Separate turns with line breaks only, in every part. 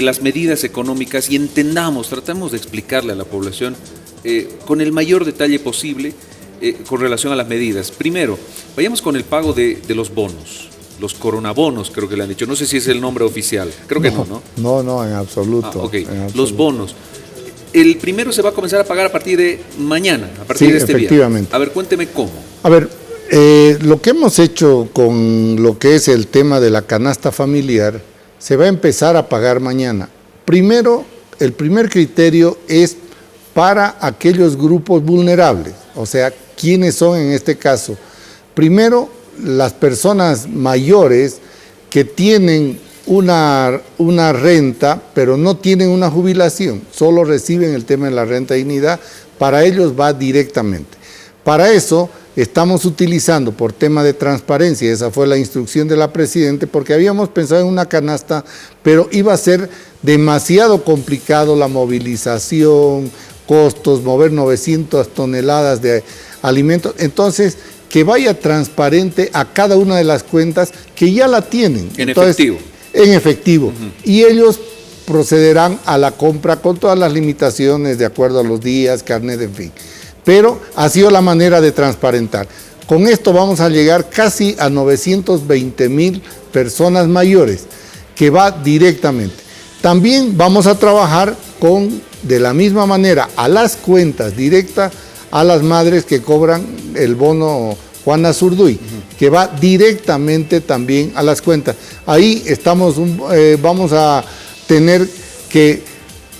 las medidas económicas y entendamos, tratamos de explicarle a la población con el mayor detalle posible con relación a las medidas. Primero, vayamos con el pago de los bonos, los coronabonos creo que le han dicho, no sé si es el nombre oficial, creo que no, ¿no?
No, en absoluto.
Okay.
En absoluto.
Los bonos. El primero se va a comenzar a pagar a partir de mañana, a partir de este
efectivamente.
viernes. A ver, cuénteme cómo.
A ver, lo que hemos hecho con lo que es el tema de la canasta familiar, se va a empezar a pagar mañana. Primero, el primer criterio es para aquellos grupos vulnerables, o sea, ¿quiénes son en este caso? Primero, las personas mayores que tienen una renta, pero no tienen una jubilación, solo reciben el tema de la renta de dignidad, para ellos va directamente. Para eso estamos utilizando, por tema de transparencia, esa fue la instrucción de la Presidenta, porque habíamos pensado en una canasta, pero iba a ser demasiado complicado la movilización, costos, mover 900 toneladas de alimentos, entonces que vaya transparente a cada una de las cuentas que ya la tienen.
Efectivo.
En efectivo. Y ellos procederán a la compra con todas las limitaciones de acuerdo a los días, carnet, en fin. Pero ha sido la manera de transparentar. Con esto vamos a llegar casi a 920,000 personas mayores, que va directamente. También vamos a trabajar de la misma manera, a las cuentas directas a las madres que cobran el bono Juana Zurduy, que va directamente también a las cuentas. Ahí vamos a tener que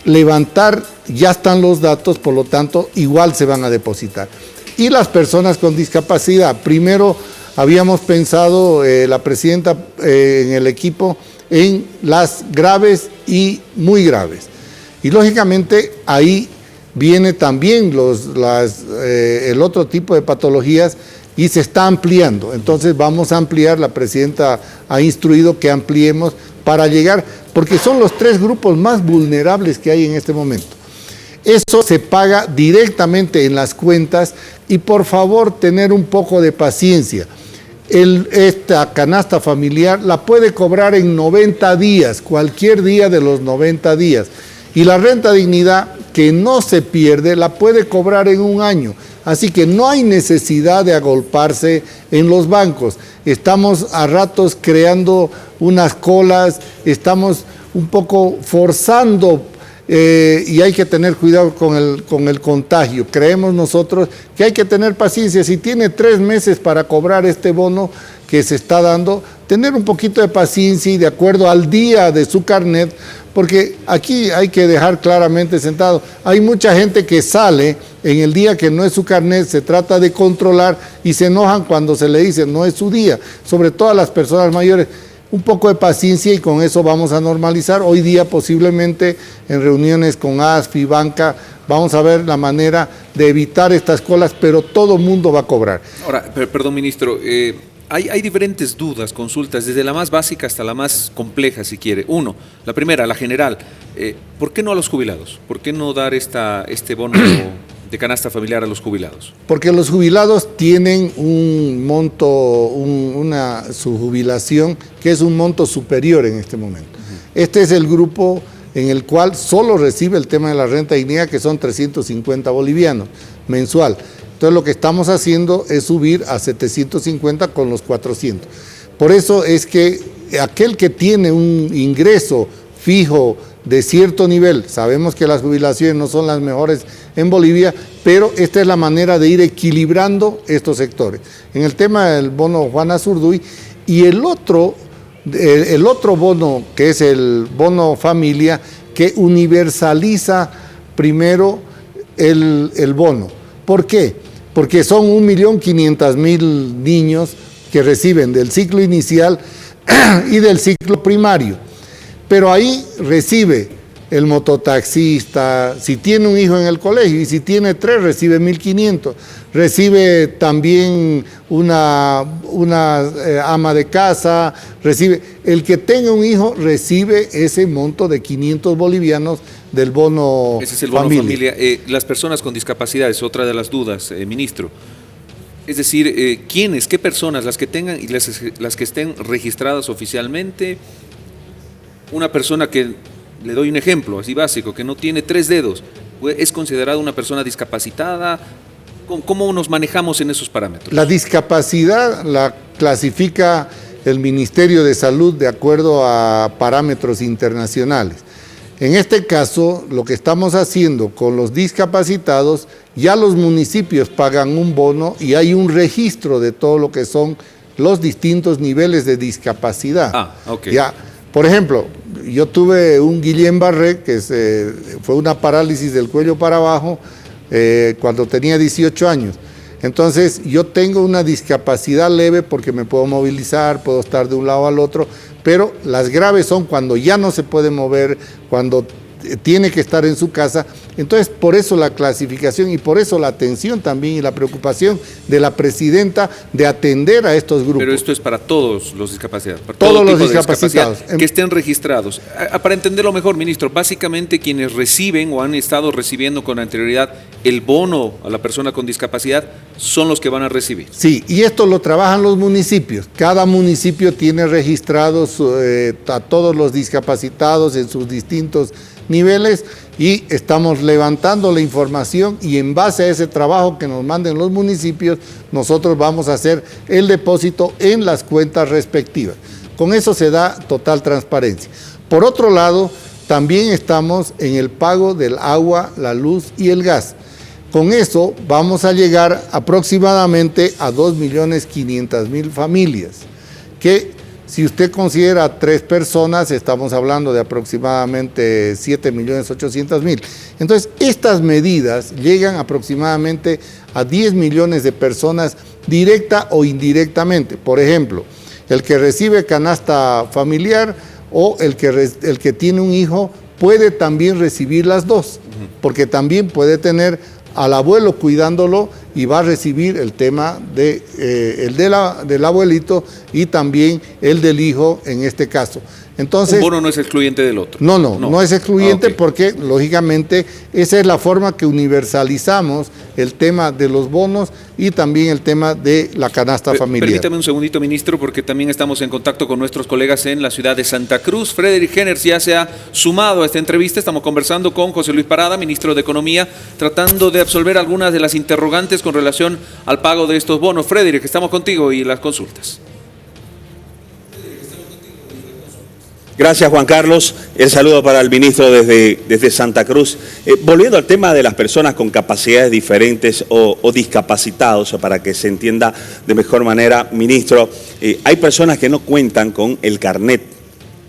levantar, ya están los datos, por lo tanto, igual se van a depositar. Y las personas con discapacidad, primero habíamos pensado, la Presidenta en el equipo, en las graves y muy graves. Y lógicamente ahí viene también el otro tipo de patologías y se está ampliando. Entonces vamos a ampliar, la Presidenta ha instruido que ampliemos para llegar, porque son los 3 grupos más vulnerables que hay en este momento. Eso se paga directamente en las cuentas y por favor tener un poco de paciencia. Esta canasta familiar la puede cobrar en 90 días, cualquier día de los 90 días. Y la renta dignidad, que no se pierde, la puede cobrar en un año. Así que no hay necesidad de agolparse en los bancos. Estamos a ratos creando unas colas, estamos un poco forzando y hay que tener cuidado con el contagio. Creemos nosotros que hay que tener paciencia. Si tiene 3 meses para cobrar este bono que se está dando, tener un poquito de paciencia y de acuerdo al día de su carnet, porque aquí hay que dejar claramente sentado, hay mucha gente que sale en el día que no es su carnet, se trata de controlar y se enojan cuando se le dice no es su día, sobre todo a las personas mayores. Un poco de paciencia y con eso vamos a normalizar. Hoy día posiblemente en reuniones con ASFI, banca, vamos a ver la manera de evitar estas colas, pero todo mundo va a cobrar.
Ahora, perdón ministro, hay diferentes dudas, consultas, desde la más básica hasta la más compleja, si quiere. La primera, la general. ¿Por qué no a los jubilados? ¿Por qué no dar este bono de canasta familiar a los jubilados?
Porque los jubilados tienen un monto, su jubilación, que es un monto superior en este momento. Este es el grupo en el cual solo recibe el tema de la renta dignidad, que son 350 bolivianos mensual. Entonces lo que estamos haciendo es subir a 750 con los 400. Por eso es que aquel que tiene un ingreso fijo de cierto nivel, sabemos que las jubilaciones no son las mejores en Bolivia, pero esta es la manera de ir equilibrando estos sectores. En el tema del bono Juana Zurduy y el otro bono, que es el bono familia, que universaliza primero el bono. ¿Por qué? Porque son 1.500.000 niños que reciben del ciclo inicial y del ciclo primario. Pero ahí recibe el mototaxista, si tiene un hijo en el colegio, y si tiene 3 recibe 1.500. Recibe también una ama de casa, el que tenga un hijo recibe ese monto de 500 bolivianos del bono familia.
Ese es el bono familia. Las personas con discapacidades, otra de las dudas, ministro. Es decir, ¿quiénes, qué personas, las que tengan y las que estén registradas oficialmente? Una persona que le doy un ejemplo así básico, que no tiene 3 dedos, ¿es considerada una persona discapacitada? ¿Cómo nos manejamos en esos parámetros?
La discapacidad la clasifica el Ministerio de Salud de acuerdo a parámetros internacionales. En este caso, lo que estamos haciendo con los discapacitados, ya los municipios pagan un bono y hay un registro de todo lo que son los distintos niveles de discapacidad.
Okay.
Ya, por ejemplo, yo tuve un Guillain-Barré, que fue una parálisis del cuello para abajo, cuando tenía 18 años. Entonces, yo tengo una discapacidad leve porque me puedo movilizar, puedo estar de un lado al otro, pero las graves son cuando ya no se puede mover, cuando tiene que estar en su casa. Entonces, por eso la clasificación y por eso la atención también y la preocupación de la presidenta de atender a estos grupos.
Pero esto es para todos los discapacitados, para
todos los discapacitados
que estén registrados. Para entenderlo mejor, ministro, básicamente quienes reciben o han estado recibiendo con anterioridad el bono a la persona con discapacidad son los que van a recibir.
Sí, y esto lo trabajan los municipios. Cada municipio tiene registrados a todos los discapacitados en sus distintos niveles y estamos levantando la información y en base a ese trabajo que nos manden los municipios, nosotros vamos a hacer el depósito en las cuentas respectivas. Con eso se da total transparencia. Por otro lado, también estamos en el pago del agua, la luz y el gas. Con eso vamos a llegar aproximadamente a 2.500.000 familias, que si usted considera 3 personas, estamos hablando de aproximadamente 7.800.000. Entonces, estas medidas llegan aproximadamente a 10 millones de personas directa o indirectamente. Por ejemplo, el que recibe canasta familiar o el que tiene un hijo puede también recibir las dos, porque también puede tener al abuelo cuidándolo y va a recibir el tema del abuelito y también el del hijo en este caso. Entonces,
un bono no es excluyente del otro.
No es excluyente
okay.
Porque lógicamente esa es la forma que universalizamos el tema de los bonos y también el tema de la canasta familiar.
Permítame un segundito, ministro, porque también estamos en contacto con nuestros colegas en la ciudad de Santa Cruz. Frederick Henners ya se ha sumado a esta entrevista. Estamos conversando con José Luis Parada, ministro de Economía, tratando de absolver algunas de las interrogantes con relación al pago de estos bonos. Frederick, estamos contigo y las consultas.
Gracias, Juan Carlos. El saludo para el ministro desde Santa Cruz. Volviendo al tema de las personas con capacidades diferentes o discapacitados, para que se entienda de mejor manera, ministro, hay personas que no cuentan con el carnet,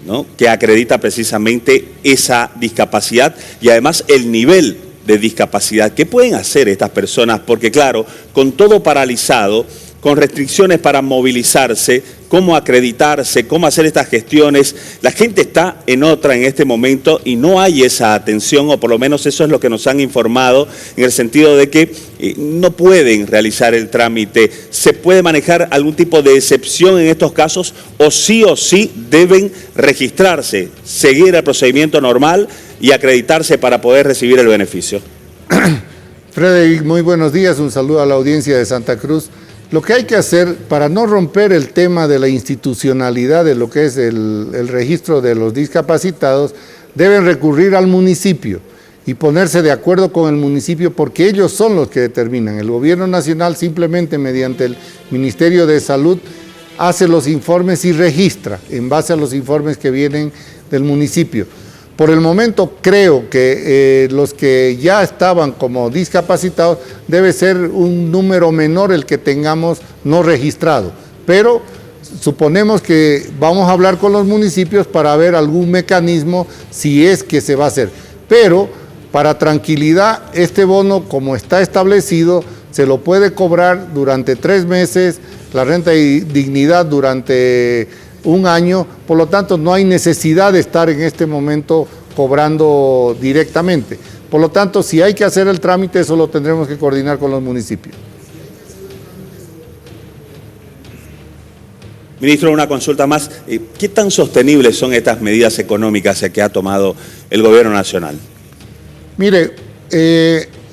¿no?, que acredita precisamente esa discapacidad y además el nivel de discapacidad. ¿Qué pueden hacer estas personas? Porque claro, con todo paralizado, con restricciones para movilizarse, cómo acreditarse, cómo hacer estas gestiones. La gente está en otra en este momento y no hay esa atención, o por lo menos eso es lo que nos han informado, en el sentido de que no pueden realizar el trámite. ¿Se puede manejar algún tipo de excepción en estos casos o sí deben registrarse, seguir el procedimiento normal y acreditarse para poder recibir el beneficio?
Frederick, muy buenos días, un saludo a la audiencia de Santa Cruz. Lo que hay que hacer para no romper el tema de la institucionalidad de lo que es el registro de los discapacitados, deben recurrir al municipio y ponerse de acuerdo con el municipio porque ellos son los que determinan. El gobierno nacional simplemente mediante el Ministerio de Salud hace los informes y registra en base a los informes que vienen del municipio. Por el momento creo que los que ya estaban como discapacitados debe ser un número menor el que tengamos no registrado, pero suponemos que vamos a hablar con los municipios para ver algún mecanismo si es que se va a hacer. Pero para tranquilidad, este bono como está establecido se lo puede cobrar durante 3 meses, la renta de dignidad durante 1 año, por lo tanto no hay necesidad de estar en este momento cobrando directamente. Por lo tanto, si hay que hacer el trámite, eso lo tendremos que coordinar con los municipios.
Ministro, una consulta más. ¿Qué tan sostenibles son estas medidas económicas que ha tomado el gobierno nacional?
Mire,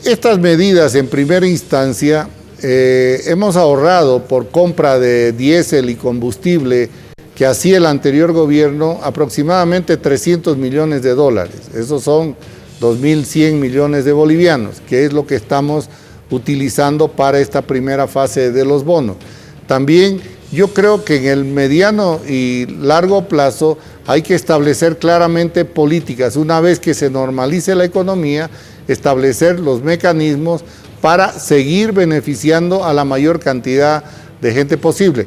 estas medidas en primera instancia hemos ahorrado por compra de diésel y combustible que hacía el anterior gobierno, aproximadamente 300 millones de dólares. Esos son 2.100 millones de bolivianos, que es lo que estamos utilizando para esta primera fase de los bonos. También yo creo que en el mediano y largo plazo hay que establecer claramente políticas. Una vez que se normalice la economía, establecer los mecanismos para seguir beneficiando a la mayor cantidad de gente posible.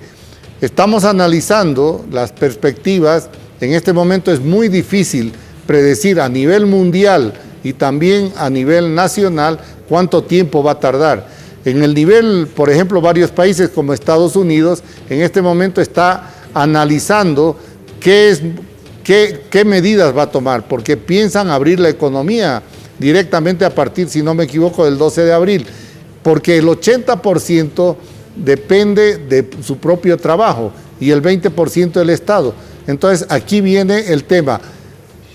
Estamos analizando las perspectivas. En este momento es muy difícil predecir a nivel mundial y también a nivel nacional cuánto tiempo va a tardar. En el nivel, por ejemplo, varios países como Estados Unidos en este momento está analizando qué medidas va a tomar, porque piensan abrir la economía directamente a partir, si no me equivoco, del 12 de abril, porque el 80% depende de su propio trabajo y el 20% del Estado. Entonces aquí viene el tema,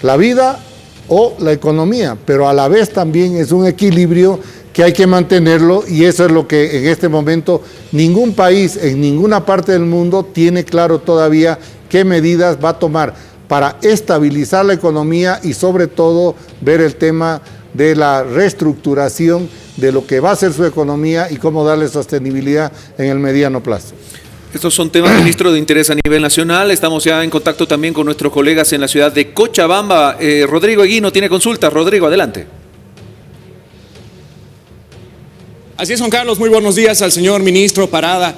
la vida o la economía, pero a la vez también es un equilibrio que hay que mantenerlo, y eso es lo que en este momento ningún país en ninguna parte del mundo tiene claro todavía qué medidas va a tomar para estabilizar la economía y sobre todo ver el tema de la reestructuración de lo que va a ser su economía y cómo darle sostenibilidad en el mediano plazo.
Estos son temas, ministro, de interés a nivel nacional. Estamos ya en contacto también con nuestros colegas en la ciudad de Cochabamba. Rodrigo Eguino tiene consultas. Rodrigo, adelante.
Así es, Juan Carlos, muy buenos días al señor ministro Parada.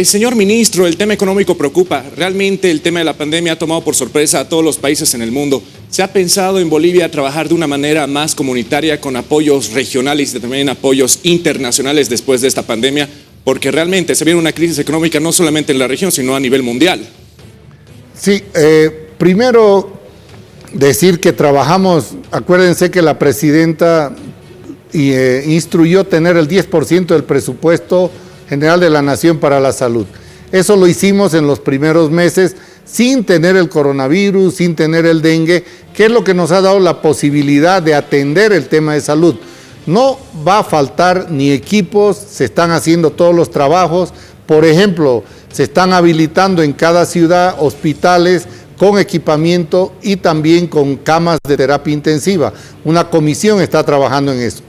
Señor ministro, el tema económico preocupa. Realmente el tema de la pandemia ha tomado por sorpresa a todos los países en el mundo. ¿Se ha pensado en Bolivia trabajar de una manera más comunitaria con apoyos regionales y también apoyos internacionales después de esta pandemia? Porque realmente se viene una crisis económica no solamente en la región, sino a nivel mundial.
Sí, primero decir que trabajamos, acuérdense que la presidenta instruyó tener el 10% del presupuesto general de la Nación para la salud. Eso lo hicimos en los primeros meses sin tener el coronavirus, sin tener el dengue, que es lo que nos ha dado la posibilidad de atender el tema de salud. No va a faltar ni equipos, se están haciendo todos los trabajos. Por ejemplo, se están habilitando en cada ciudad hospitales con equipamiento y también con camas de terapia intensiva. Una comisión está trabajando en eso.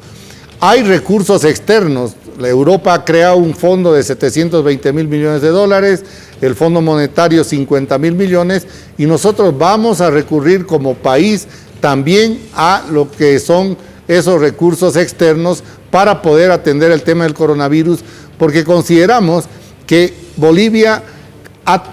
Hay recursos externos. La Europa ha creado un fondo de 720 mil millones de dólares, el Fondo Monetario 50 mil millones, y nosotros vamos a recurrir como país también a lo que son esos recursos externos para poder atender el tema del coronavirus, porque consideramos que Bolivia ha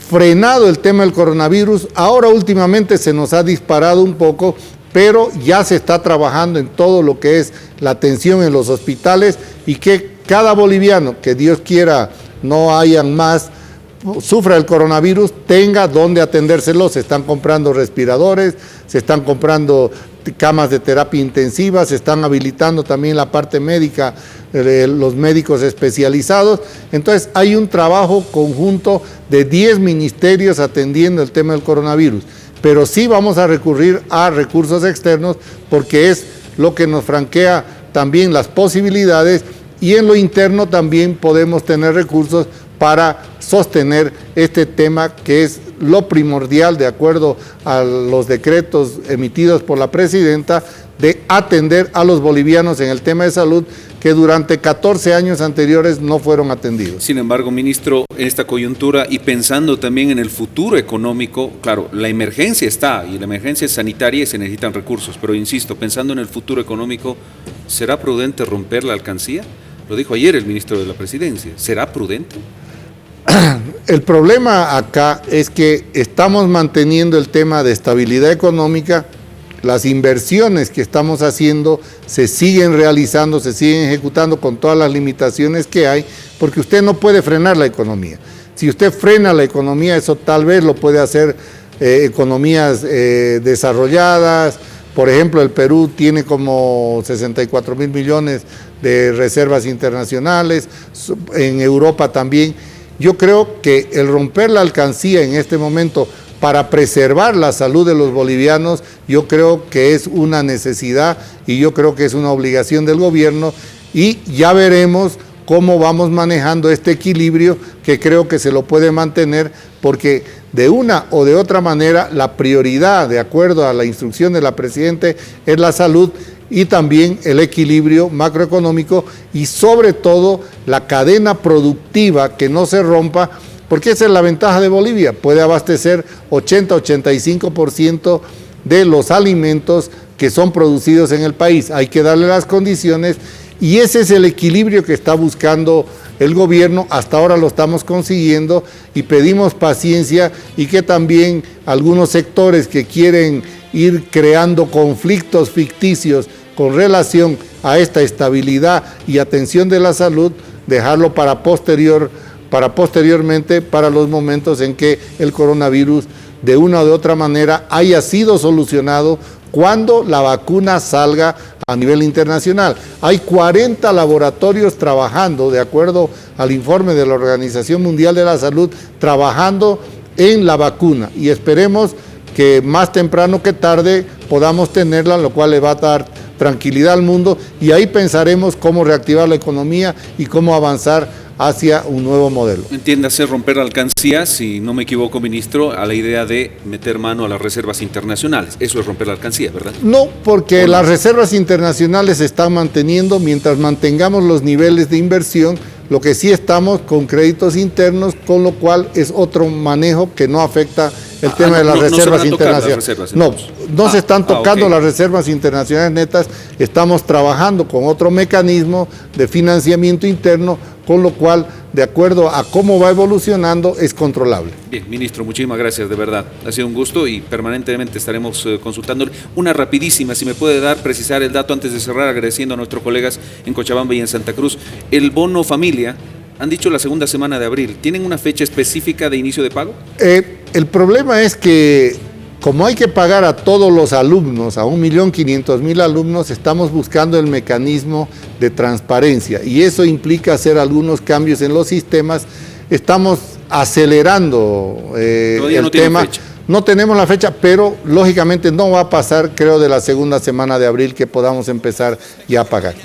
frenado el tema del coronavirus. Ahora últimamente se nos ha disparado un poco, pero ya se está trabajando en todo lo que es la atención en los hospitales, y que cada boliviano, que Dios quiera no hayan más, sufra el coronavirus, tenga donde atendérselo. Se están comprando respiradores, se están comprando camas de terapia intensiva, se están habilitando también la parte médica, los médicos especializados. Entonces hay un trabajo conjunto de 10 ministerios atendiendo el tema del coronavirus, pero sí vamos a recurrir a recursos externos porque es lo que nos franquea también las posibilidades, y en lo interno también podemos tener recursos para sostener este tema que es lo primordial de acuerdo a los decretos emitidos por la presidenta, de atender a los bolivianos en el tema de salud que durante 14 años anteriores no fueron atendidos.
Sin embargo, ministro, en esta coyuntura y pensando también en el futuro económico, claro, la emergencia está, y la emergencia es sanitaria y se necesitan recursos, pero insisto, pensando en el futuro económico, ¿será prudente romper la alcancía? Lo dijo ayer el ministro de la Presidencia. ¿Será prudente?
El problema acá es que estamos manteniendo el tema de estabilidad económica. Las inversiones que estamos haciendo se siguen realizando, se siguen ejecutando con todas las limitaciones que hay, porque usted no puede frenar la economía. Si usted frena la economía, eso tal vez lo puede hacer economías desarrolladas. Por ejemplo, el Perú tiene como 64 mil millones de reservas internacionales, en Europa también. Yo creo que el romper la alcancía en este momento para preservar la salud de los bolivianos, yo creo que es una necesidad y yo creo que es una obligación del gobierno, y ya veremos cómo vamos manejando este equilibrio, que creo que se lo puede mantener, porque de una o de otra manera, la prioridad, de acuerdo a la instrucción de la Presidente, es la salud y también el equilibrio macroeconómico y sobre todo la cadena productiva que no se rompa, porque esa es la ventaja de Bolivia, puede abastecer 80-85% de los alimentos que son producidos en el país. Hay que darle las condiciones y ese es el equilibrio que está buscando el gobierno. Hasta ahora lo estamos consiguiendo y pedimos paciencia y que también algunos sectores que quieren ir creando conflictos ficticios con relación a esta estabilidad y atención de la salud, dejarlo para posteriormente, para los momentos en que el coronavirus de una o de otra manera haya sido solucionado cuando la vacuna salga a nivel internacional. Hay 40 laboratorios trabajando, de acuerdo al informe de la Organización Mundial de la Salud, trabajando en la vacuna y esperemos que más temprano que tarde podamos tenerla, lo cual le va a dar tranquilidad al mundo y ahí pensaremos cómo reactivar la economía y cómo avanzar hacia un nuevo modelo.
Entiéndase romper la alcancía, si no me equivoco, ministro, a la idea de meter mano a las reservas internacionales. Eso es romper la alcancía, ¿verdad?
No, porque las reservas internacionales se están manteniendo mientras mantengamos los niveles de inversión. Lo que sí estamos con créditos internos, con lo cual es otro manejo que no afecta el tema de las reservas internacionales. No se están tocando las reservas internacionales netas, estamos trabajando con otro mecanismo de financiamiento interno, con lo cual, de acuerdo a cómo va evolucionando, es controlable.
Bien, ministro, muchísimas gracias, de verdad. Ha sido un gusto y permanentemente estaremos consultándole. Una rapidísima, si me puede dar, precisar el dato antes de cerrar, agradeciendo a nuestros colegas en Cochabamba y en Santa Cruz. El bono familia, han dicho la segunda semana de abril. ¿Tienen una fecha específica de inicio de pago?
El problema es que, como hay que pagar a todos los alumnos, a 1.500.000 alumnos, estamos buscando el mecanismo de transparencia y eso implica hacer algunos cambios en los sistemas. Estamos acelerando el tema. Fecha. No tenemos la fecha, pero lógicamente no va a pasar, creo, de la segunda semana de abril que podamos empezar ya a pagar.